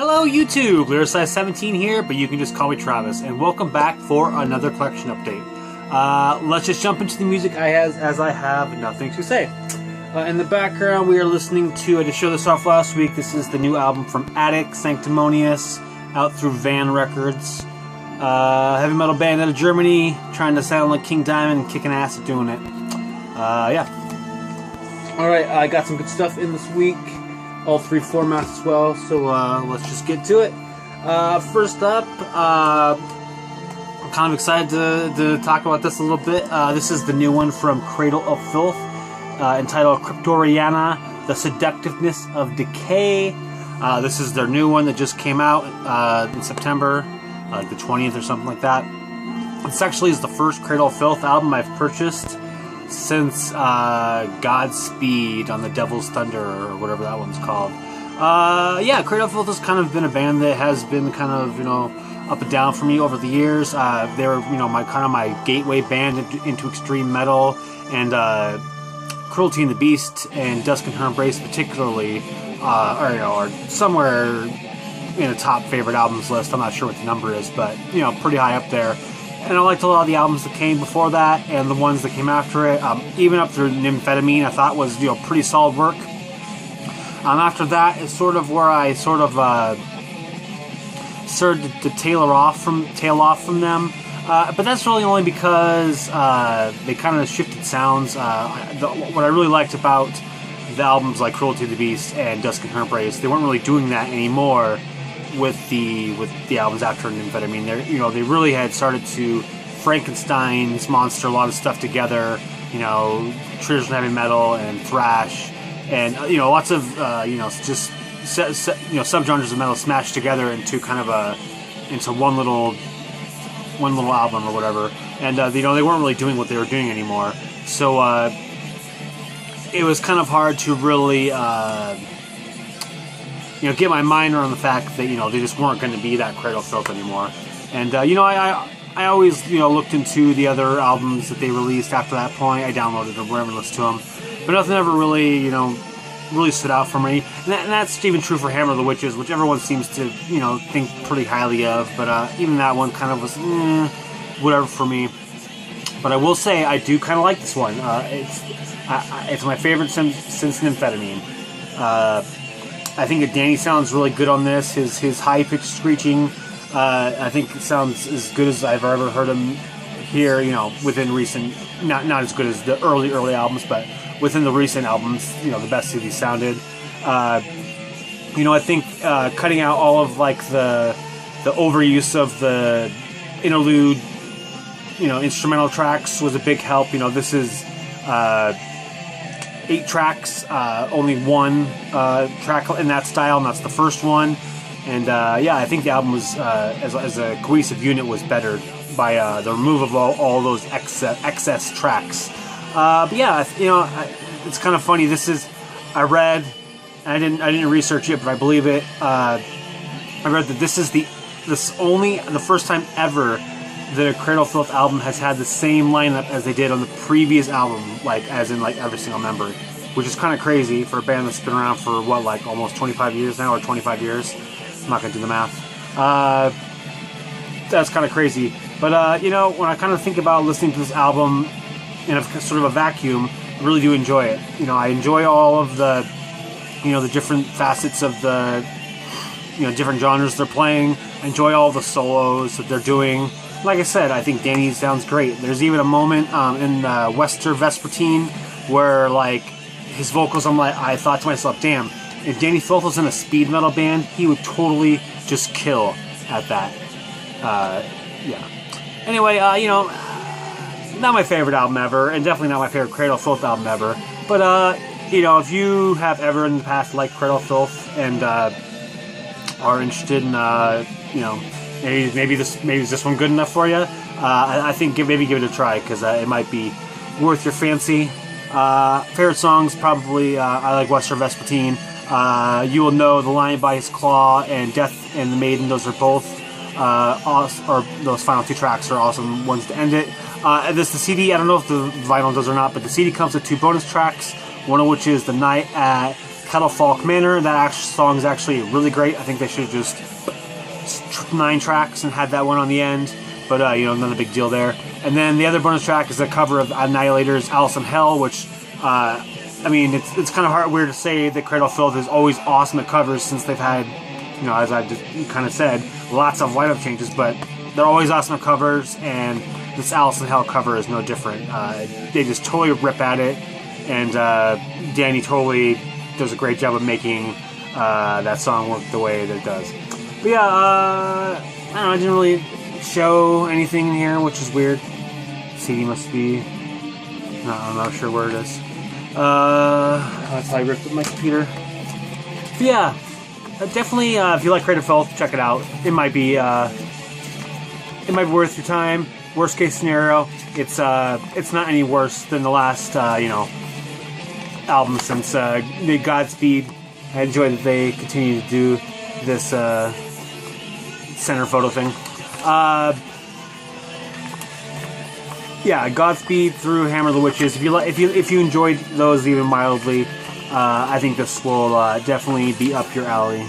Hello YouTube, Lyricist17 here, but you can just call me Travis, and welcome back for another collection update. Let's just jump into the music as I have nothing to say. In the background we are listening to, I just showed this off last week, this is the new album from Attic, Sanctimonious, out through Van Records. Heavy metal band out of Germany, trying to sound like King Diamond and kicking ass at doing it. Yeah. Alright, I got some good stuff in this week. All three formats as well, so let's just get to it. First up, I'm kind of excited to talk about this a little bit. This is the new one from Cradle of Filth, entitled Cryptoriana, The Seductiveness of Decay. This is their new one that just came out in September, like the 20th or something like that. This actually is the first Cradle of Filth album I've purchased since Godspeed on the Devil's Thunder, or whatever that one's called. Yeah, Cradle of Filth has kind of been a band that has been kind of, you know, up and down for me over the years. They were, you know, my gateway band into extreme metal, and Cruelty and the Beast and Dusk and Her Embrace particularly, are somewhere in the top favorite albums list. I'm not sure what the number is, but, you know, pretty high up there. And I liked a lot of the albums that came before that, and the ones that came after it. Even up through Nymphetamine, I thought was, you know, pretty solid work. After that is sort of where I started to tail off from them. But that's really only because they kind of shifted sounds. What I really liked about the albums like Cruelty to the Beast and Dusk and Her Embrace, they weren't really doing that anymore with the albums after Nymphetamine. They really had started to Frankenstein's monster a lot of stuff together. You know, traditional heavy metal and thrash, and lots of just subgenres of metal smashed together into kind of into one little album or whatever. And they weren't really doing what they were doing anymore. So it was kind of hard to really get my mind around the fact that, they just weren't going to be that Cradle of Filth anymore. And, I always, looked into the other albums that they released after that point. I downloaded or whatever, listened to them. But nothing ever really, really stood out for me. And that's even true for Hammer of the Witches, which everyone seems to, think pretty highly of. But even that one kind of was, whatever for me. But I will say, I do kind of like this one. It's my favorite since Nymphetamine. I think that Danny sounds really good on this. His high-pitched screeching, I think it sounds as good as I've ever heard him here, within recent, not as good as the early albums, but within the recent albums, the best that he sounded. I think cutting out all of, like, the overuse of the interlude, instrumental tracks was a big help. This is 8 tracks, only one track in that style, and that's the first one. And yeah, I think the album was, as a cohesive unit, was bettered by the removal of all those excess tracks. But yeah, it's kind of funny. This is, I read, and I didn't research it, but I believe it. I read that this is the first time ever that a Cradle of Filth album has had the same lineup as they did on the previous album, as in every single member, which is kind of crazy for a band that's been around for almost 25 years now, or 25 years. I'm not gonna do the math. That's kind of crazy. But when I kind of think about listening to this album in a sort of a vacuum, I really do enjoy it. I enjoy all of the the different facets of the different genres they're playing. I enjoy all the solos that they're doing. Like I said, I think Danny sounds great. There's even a moment in Wester Vespertine where, his vocals, I thought to myself, damn, if Danny Filth was in a speed metal band, he would totally just kill at that. Yeah. Anyway, not my favorite album ever, and definitely not my favorite Cradle of Filth album ever. But, if you have ever in the past liked Cradle of Filth and are interested in, maybe is this one good enough for you? I think maybe give it a try, because it might be worth your fancy. Favorite songs, probably I like Wester Vespertine. You Will Know, The Lion by His Claw, and Death and the Maiden. Those are both awesome, or those final 2 tracks are awesome ones to end it. The CD, I don't know if the vinyl does or not, but the CD comes with 2 bonus tracks, one of which is The Night at Kettle Falk Manor. That song is actually really great. I think they should have just 9 tracks and had that one on the end. But, you know, not a big deal there. And then the other bonus track is a cover of Annihilator's Alice in Hell, which, I mean, it's kind of weird to say that Cradle of Filth is always awesome at covers since they've had, you know, as I just kind of said, lots of lineup changes, but they're always awesome at covers, and this Alice in Hell cover is no different. They just totally rip at it, and Danny totally does a great job of making that song work the way that it does. But yeah, I don't know, I didn't really show anything in here, which is weird. CD must be... No, I'm not sure where it is. That's how I ripped up my computer. But yeah, definitely, if you like Cradle of Filth, check it out. It might be worth your time. Worst case scenario, it's not any worse than the last, you know, album since the Godspeed. I enjoy that they continue to do this center photo thing. Yeah, Godspeed through Hammer of the Witches. If you enjoyed those even mildly, I think this will definitely be up your alley.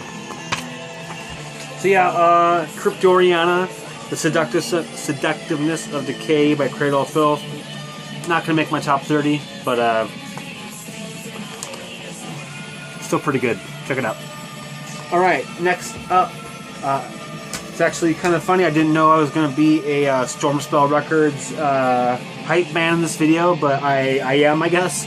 So yeah, Cryptoriana, the Seductiveness of Decay by Cradle of Filth. Not gonna make my top 30, but still pretty good. Check it out. All right, next up. It's actually kind of funny. I didn't know I was going to be a Stormspell Records hype man in this video, but I am, I guess.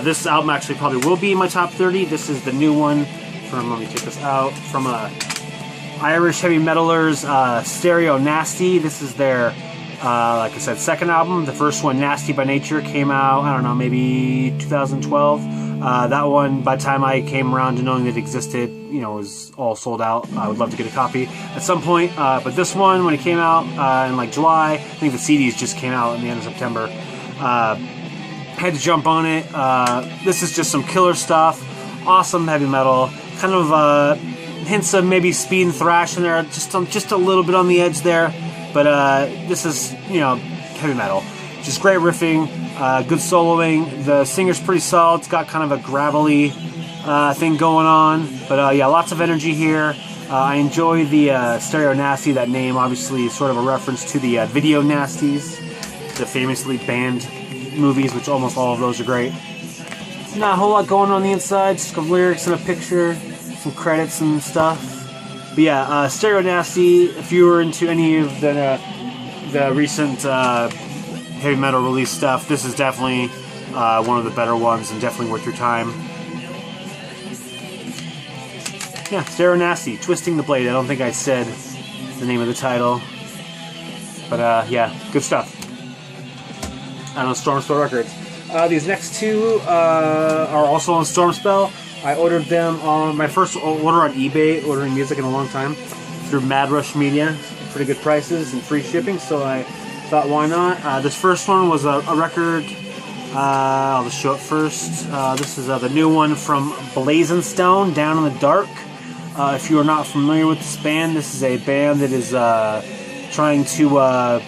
This album actually probably will be in my top 30. This is the new one from, let me take this out, from Irish heavy metalers, Stereo Nasty. This is their, like I said, second album. The first one, Nasty by Nature, came out, I don't know, maybe 2012. That one, by the time I came around to knowing that it existed, you know, was all sold out. I would love to get a copy at some point. But this one, when it came out in like July, I think the CDs just came out in the end of September. Had to jump on it. This is just some killer stuff. Awesome heavy metal. Kind of hints of maybe speed and thrash in there. Just a little bit on the edge there. But this is, you know, heavy metal. Just great riffing. Good soloing. The singer's pretty solid. It's got kind of a gravelly thing going on. But yeah, lots of energy here. I enjoy the Stereo Nasty. That name obviously is sort of a reference to the Video Nasties, the famously banned movies, which almost all of those are great. Not a whole lot going on the inside. Just some lyrics and a picture, some credits and stuff. But yeah, Stereo Nasty. If you were into any of the recent heavy metal release stuff, this is definitely one of the better ones and definitely worth your time. Yeah, Stereo Nasty, Twisting the Blade. I don't think I said the name of the title, but yeah, good stuff. I don't know, Stormspell Records. These next two are also on Stormspell. I ordered them on my first order on eBay, ordering music in a long time, through Mad Rush Media. Pretty good prices and free shipping, so I thought, why not? This first one was a record. I'll just show it first. This is the new one from Blazon, Down in the Dark. If you are not familiar with this band, this is a band that is trying to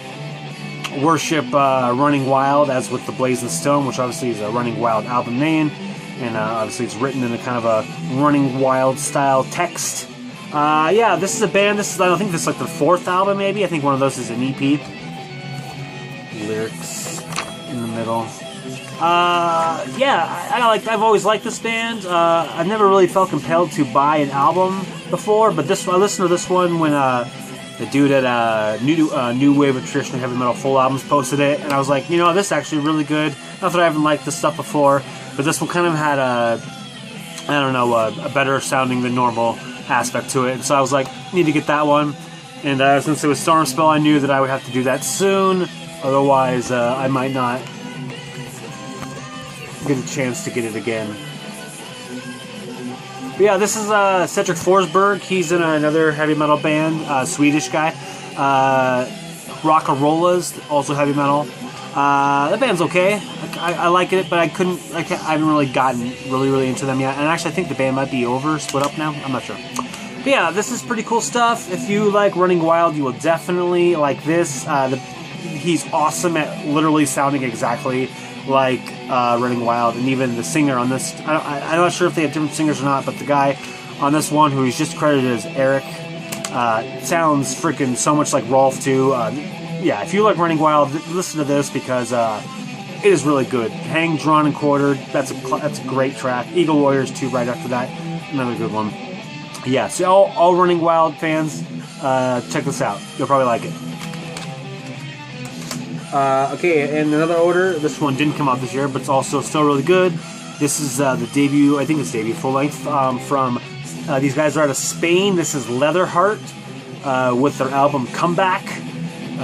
worship Running Wild, as with the Blazon, which obviously is a Running Wild album name, and obviously it's written in a kind of a Running Wild style text. Yeah, this is a band. I think this is like the 4th album, maybe. I think one of those is an EP. Lyrics in the middle. Yeah, I've always liked this band. I've never really felt compelled to buy an album before, but I listened to this one when the dude at New Wave of Traditional Heavy Metal Full Albums posted it, and I was like, you know, this is actually really good. Not that I haven't liked this stuff before, but this one kind of had a better sounding than normal aspect to it, and so I was like, need to get that one. And since it was Stormspell, I knew that I would have to do that soon. Otherwise, I might not get a chance to get it again. But yeah, this is Cedric Forsberg. He's in another heavy metal band, Swedish guy. Rockarollas, also heavy metal. That band's okay. I like it, but I haven't really gotten really into them yet. And actually, I think the band might be split up now. I'm not sure. But yeah, this is pretty cool stuff. If you like Running Wild, you will definitely like this. He's awesome at literally sounding exactly like Running Wild, and even the singer on this. I'm not sure if they have different singers or not, but the guy on this one, who he's just credited as Eric, sounds freaking so much like Rolf too. Yeah, if you like Running Wild, listen to this because it is really good. Hang, Drawn, and Quartered. That's a great track. Eagle Warriors 2 right after that. Another good one. Yeah, so all Running Wild fans, check this out. You'll probably like it. Okay, in another order, this one didn't come out this year, but it's also still really good. This is the debut, I think it's debut full-length, from these guys are out of Spain. This is Leatherheart with their album Comeback.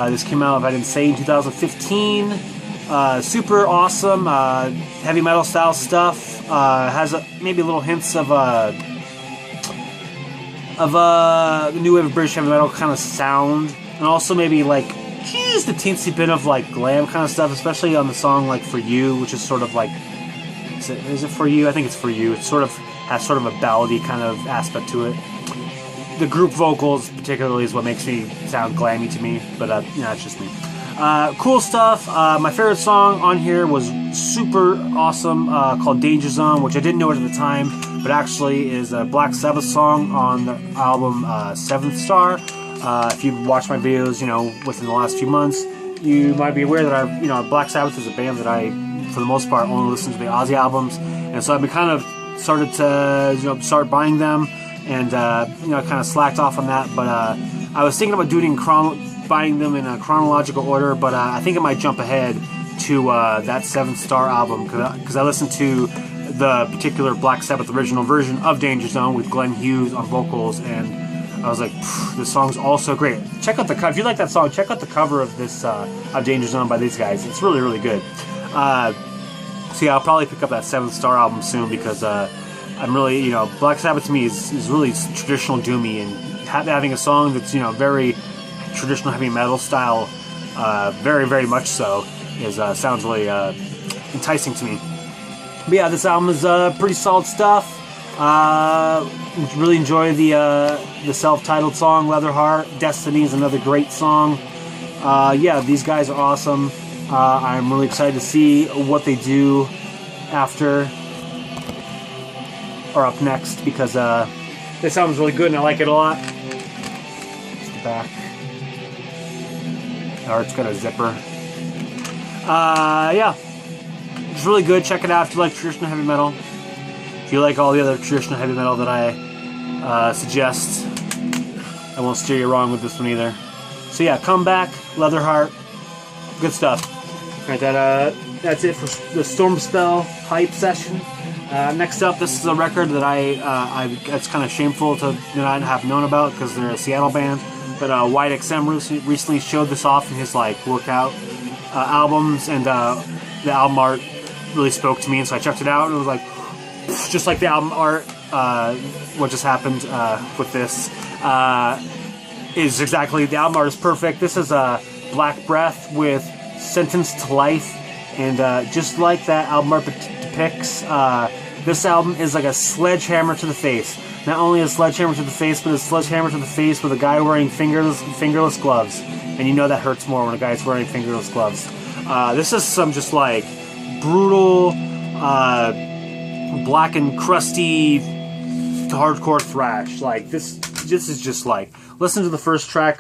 This came out, if I didn't say, in 2015. Super awesome, heavy metal style stuff. Has maybe little hints of the new wave of British heavy metal kind of sound, and also maybe like just a teensy bit of like glam kind of stuff, especially on the song like For You, which is sort of like, is it For You? I think it's For You. It sort of has sort of a ballady kind of aspect to it. The group vocals particularly is what makes me sound glammy to me, but it's just me. Cool stuff. My favorite song on here was super awesome, called Danger Zone, which I didn't know it at the time, but actually is a Black Sabbath song on the album Seventh Star. If you've watched my videos, within the last few months, you might be aware that Black Sabbath is a band that I, for the most part, only listen to the Ozzy albums, and so I've been kind of started to start buying them, and kind of slacked off on that. But I was thinking about buying them in a chronological order, but I think I might jump ahead to that Seventh Star album, because I listened to the particular Black Sabbath original version of Danger Zone with Glenn Hughes on vocals, and I was like, this song's also great. Check out the cover. If you like that song, check out the cover of this of Danger Zone by these guys. It's really, really good. So yeah, I'll probably pick up that Seventh Star album soon, because I'm really, Black Sabbath to me is really traditional doomy, and having a song that's very traditional heavy metal style, very, very much so, sounds really enticing to me. But yeah, this album is pretty solid stuff. Really enjoy the self-titled song Leatherheart. Destiny is another great song. Yeah, these guys are awesome. I'm really excited to see what they do after or up next, because this album's really good and I like it a lot. It's the back. Or it's got a zipper. Yeah, it's really good. Check it out if you like traditional heavy metal. If you like all the other traditional heavy metal that I suggest, I won't steer you wrong with this one either. So yeah, Comeback, Leatherheart, good stuff. Alright, that's it for the Stormspell hype session. Next up, this is a record that it's kind of shameful to not have known about, because they're a Seattle band. But White XM recently showed this off in his workout albums, and the album art really spoke to me, and so I checked it out, and it was like, just like the album art, what just happened with this is exactly, the album art is perfect. This is Black Breath with Sentenced to Life, and just like that album art depicts, this album is like a sledgehammer to the face. Not only a sledgehammer to the face, but a sledgehammer to the face with a guy wearing fingerless gloves. And you know that hurts more when a guy's wearing fingerless gloves. This is some just brutal, black and crusty hardcore thrash. This is just listen to the first track,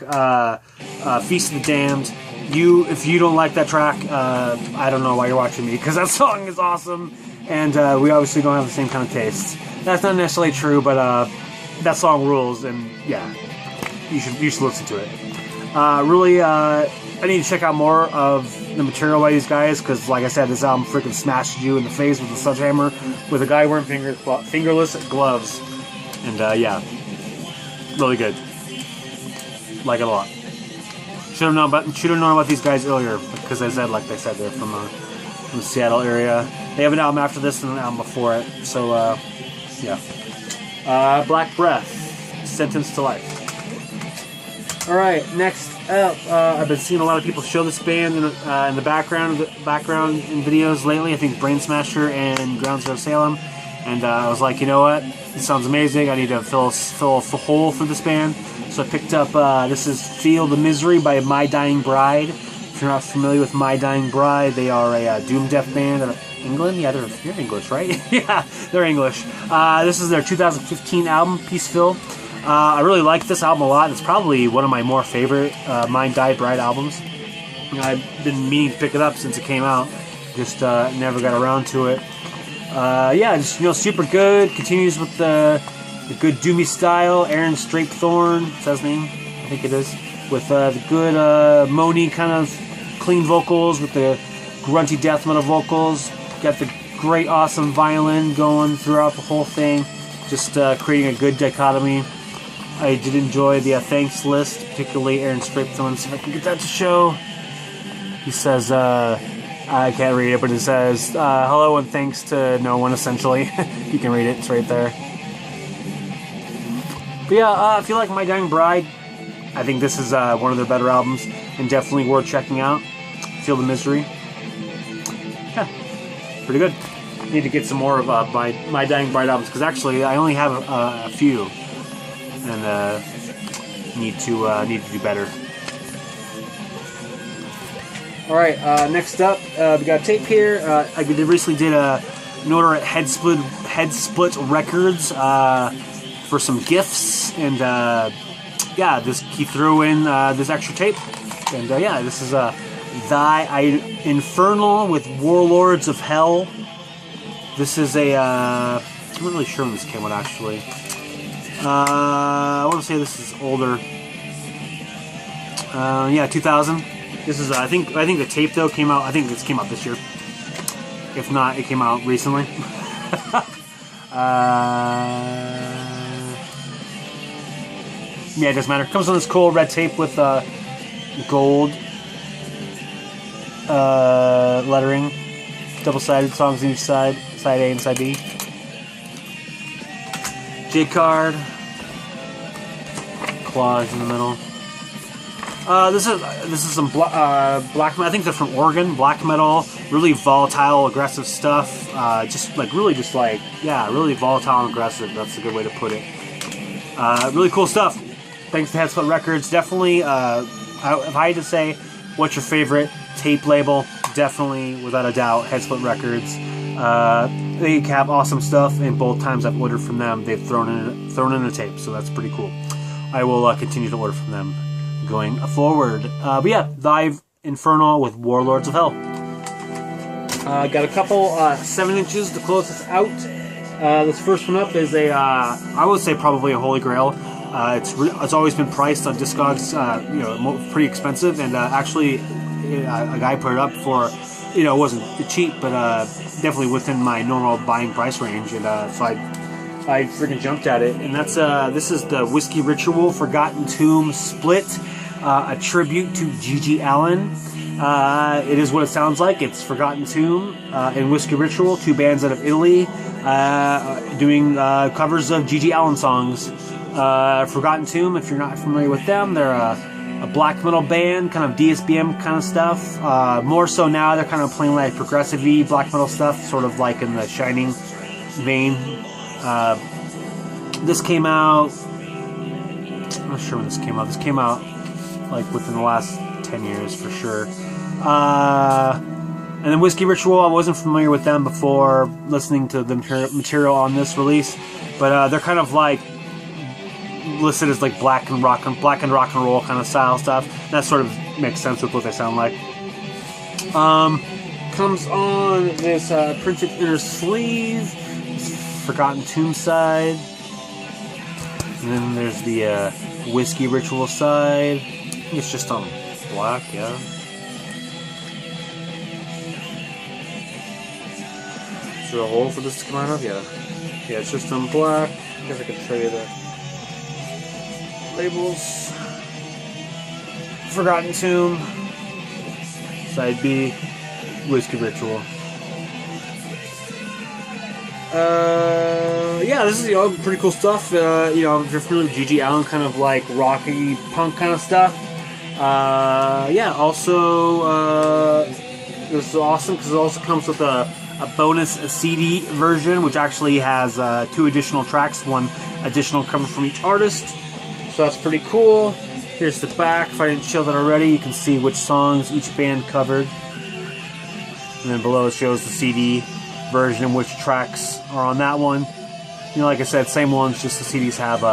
Feast of the Damned. If you don't like that track, I don't know why you're watching me, because that song is awesome, and we obviously don't have the same kind of taste. That's not necessarily true, but that song rules, and yeah, you should listen to it. Really, I need to check out more of the material by these guys, because like I said, this album freaking smashed you in the face with a sledgehammer with a guy wearing fingerless gloves, and yeah, really good. Like it a lot. Should have known about these guys earlier, because I said, like they said, they're from the Seattle area. They have an album after this and an album before it, so yeah. Black Breath, Sentenced to Life. Alright, next up, I've been seeing a lot of people show this band in the background in videos lately. I think Brain Smasher and Ground Zero Salem, and I was like, you know what? This sounds amazing. I need to fill a hole for this band. So I picked up, this is Feel the Misery by My Dying Bride. If you're not familiar with My Dying Bride, they are a doom death band out of England. Yeah, they're English, right? Yeah, they're English. This is their 2015 album, Peaceville. I really like this album a lot. It's probably one of my more favorite My Dying Bride albums. I've been meaning to pick it up since it came out. Just never got around to it. Yeah, just, super good. Continues with the good doomy style. Aaron Strapethorn, is that his name? I think it is. With the good moany kind of clean vocals with the grunty death metal vocals. Got the great, awesome violin going throughout the whole thing. Just creating a good dichotomy. I did enjoy the thanks list, particularly Aaron Strapethorn. See if I can get that to show. He says, I can't read it, but it says, hello and thanks to no one, essentially. You can read it, it's right there. But yeah, if you like My Dying Bride, I think this is one of their better albums, and definitely worth checking out. Feel the Misery. Yeah, pretty good. Need to get some more of My Dying Bride albums, because actually I only have a few, and need to do better. All right, next up, we got a tape here. I recently did an order at Headsplit Records for some gifts, and yeah, he threw in this extra tape, and yeah, this is Infernal with Warlords of Hell. This is I'm not really sure when this came out, actually. I want to say this is older. Yeah, 2000. This is I think the tape though came out. I think this came out this year. If not, it came out recently. Yeah, it doesn't matter. It comes on this cool red tape with gold lettering, double-sided songs on each side, side A and side B. J card, claws in the middle. This is some black metal. I think they're from Oregon. Black metal, really volatile, aggressive stuff. Really volatile and aggressive. That's a good way to put it. Really cool stuff. Thanks to Headsplit Records. Definitely, if I had to say, what's your favorite tape label? Definitely, without a doubt, Headsplit Records. They have awesome stuff, and both times I've ordered from them, they've thrown in a tape, so that's pretty cool. I will continue to order from them going forward. But yeah, Live Infernal with Warlords of Hell. Got a couple 7 inches to close this out. This first one up is I would say probably a holy grail. It's always been priced on Discogs, pretty expensive, and actually a guy put it up for, it wasn't cheap, but definitely within my normal buying price range, and so I freaking jumped at it. And that's this is the Whiskey Ritual Forgotten Tomb split, a tribute to G.G. Allin. It is what it sounds like. It's Forgotten Tomb and Whiskey Ritual, 2 bands out of Italy, doing covers of G.G. Allin songs. Forgotten Tomb, if you're not familiar with them, they're a black metal band, kind of DSBM kind of stuff. More so now, they're kind of playing like progressive-y black metal stuff, sort of like in the Shining vein. This came out, I'm not sure when this came out. This came out like within the last 10 years for sure. And then Whiskey Ritual, I wasn't familiar with them before listening to the material on this release, but they're kind of like listed as like black and rock and roll kind of style stuff. That sort of makes sense with what they sound like. Comes on this printed inner sleeve, Forgotten Tomb side, and then there's the Whiskey Ritual side. I think it's just on black, yeah. Is there a hole for this to come out of? Yeah. Yeah, it's just on black. I guess I can show you the labels. Forgotten Tomb. Side B. Whiskey Ritual. Yeah, this is pretty cool stuff. If you're familiar with G.G. Allin, kind of like rocky punk kind of stuff. Yeah, also this is awesome because it also comes with a bonus CD version, which actually has 2 additional tracks, 1 additional cover from each artist. So that's pretty cool. Here's the back. If I didn't show that already, you can see which songs each band covered. And then below it shows the CD version, which tracks are on that one. You know, like I said, same ones, just the CDs have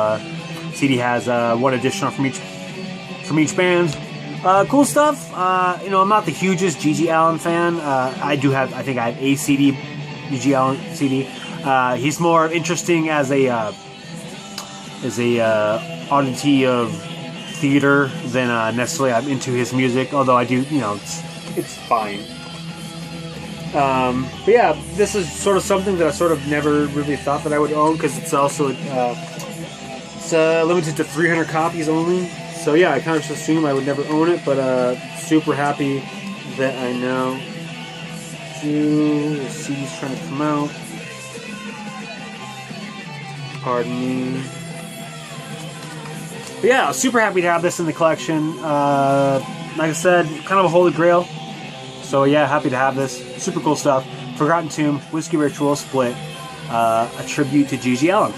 CD has one additional from each band. Cool stuff. You know, I'm not the hugest G.G. Allin fan. I think I have a CD, G.G. Allin CD. He's more interesting as a oddity of theater than necessarily I'm into his music. Although I do, you know, it's fine. But yeah, this is sort of something that I sort of never really thought that I would own, because it's also it's limited to 300 copies only. So yeah, I kind of just assumed I would never own it, but super happy that I now do. The CD's trying to come out. Pardon me. But yeah, super happy to have this in the collection. Like I said, kind of a holy grail. So yeah, happy to have this. Super cool stuff. Forgotten Tomb, Whiskey Ritual Split, a tribute to G.G. Allin.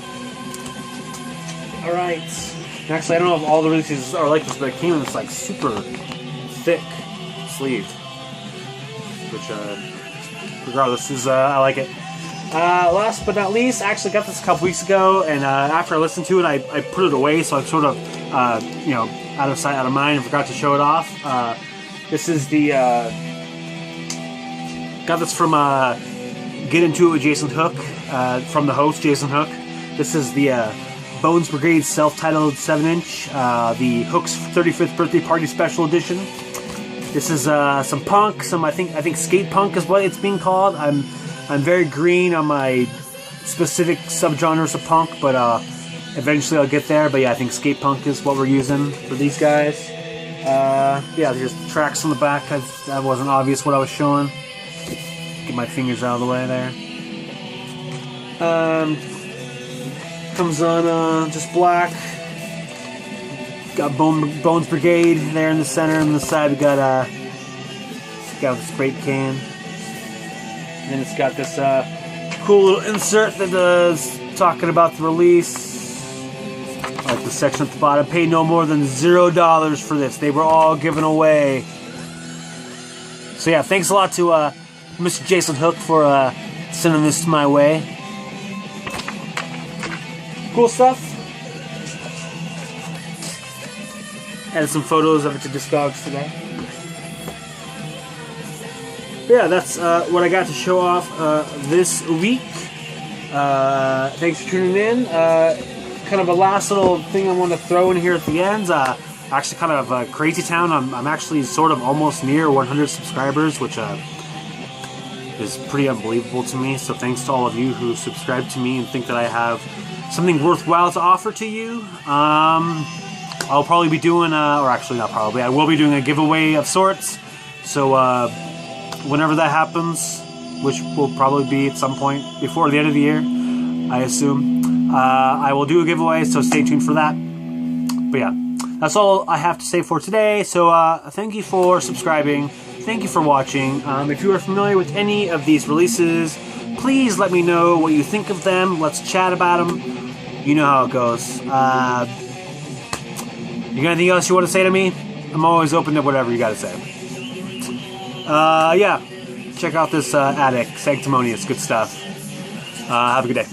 Alright. Actually, I don't know if all the releases are like this, but it came in this like super thick sleeve. Which, regardless, I like it. Last but not least, I actually got this a couple weeks ago, and after I listened to it, I put it away, so I sort of, you know, out of sight, out of mind, and forgot to show it off. This is the, got this from Get Into It with Jason Hook, from the host, Jason Hook. This is the Bones Brigade self-titled 7-inch, the Hook's 35th birthday party special edition. This is some punk, I think skate punk is what it's being called. I'm very green on my specific subgenres of punk, but eventually I'll get there. But yeah, I think skate punk is what we're using for these guys. Yeah, there's tracks on the back. That wasn't obvious what I was showing. Get my fingers out of the way there. Comes on just black. Got Bones Brigade there in the center. On the side we got the spray can. And it's got this cool little insert that is talking about the release. Like the section at the bottom. Paid no more than $0 for this. They were all given away. So yeah, thanks a lot to Mr. Jason Hook for sending this my way. Cool stuff. Added some photos of it to Discogs today. But yeah, that's what I got to show off this week. Thanks for tuning in. Kind of a last little thing I want to throw in here at the end. Actually, kind of crazy town. I'm actually sort of almost near 100 subscribers, which is pretty unbelievable to me. So thanks to all of you who subscribe to me and think that I have something worthwhile to offer to you. I'll probably be doing, or actually not probably, I will be doing a giveaway of sorts. So whenever that happens, which will probably be at some point before the end of the year, I assume, I will do a giveaway, so stay tuned for that. But yeah, that's all I have to say for today. So thank you for subscribing. Thank you for watching. If you are familiar with any of these releases, please let me know what you think of them. Let's chat about them. You know how it goes. You got anything else you want to say to me? I'm always open to whatever you got to say. Yeah, check out this attic, Sanctimonious, good stuff. Have a good day.